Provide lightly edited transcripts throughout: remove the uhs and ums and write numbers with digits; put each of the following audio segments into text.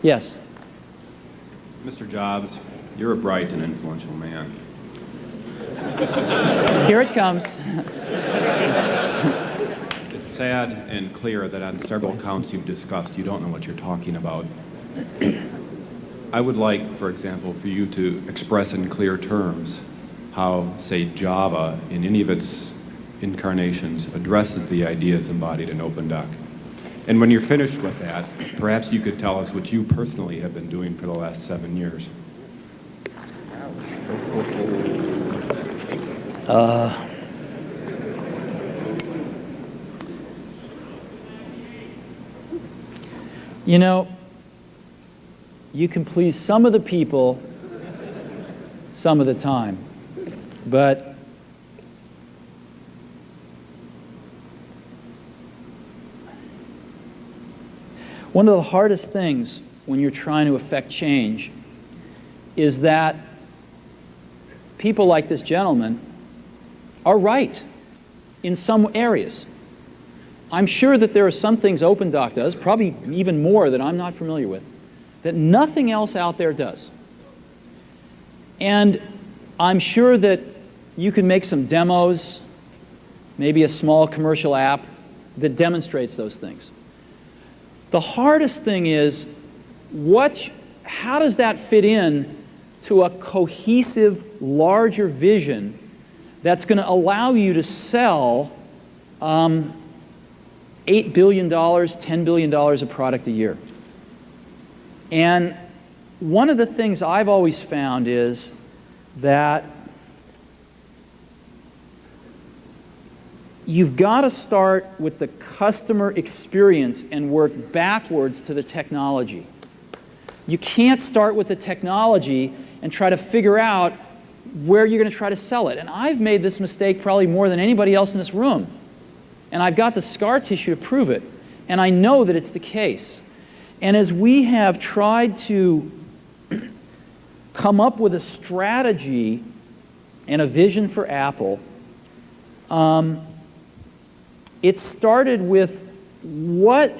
Yes. Mr. Jobs, you're a bright and influential man. Here it comes. It's sad and clear that on several counts you've discussed, you don't know what you're talking about. I would like, for example, for you to express in clear terms how, say, Java, in any of its incarnations, addresses the ideas embodied in OpenDoc. And when you're finished with that, perhaps you could tell us what you personally have been doing for the last 7 years. You know, you can please some of the people some of the time, but one of the hardest things when you're trying to affect change is that people like this gentleman are right in some areas. I'm sure that there are some things OpenDoc does, probably even more that I'm not familiar with, that nothing else out there does. And I'm sure that you can make some demos, maybe a small commercial app that demonstrates those things. The hardest thing is, how does that fit in to a cohesive, larger vision that's going to allow you to sell $8 billion, $10 billion of product a year? And one of the things I've always found is that you've got to start with the customer experience and work backwards to the technology. You can't start with the technology and try to figure out where you're going to try to sell it. And I've made this mistake probably more than anybody else in this room. And I've got the scar tissue to prove it. And I know that it's the case. And as we have tried to come up with a strategy and a vision for Apple, it started with what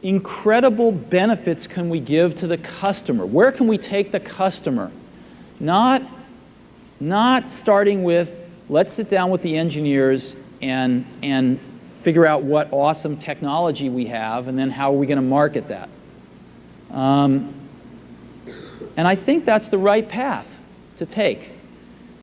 incredible benefits can we give to the customer? Where can we take the customer? Not starting with, let's sit down with the engineers and figure out what awesome technology we have, and then how are we going to market that. And I think that's the right path to take.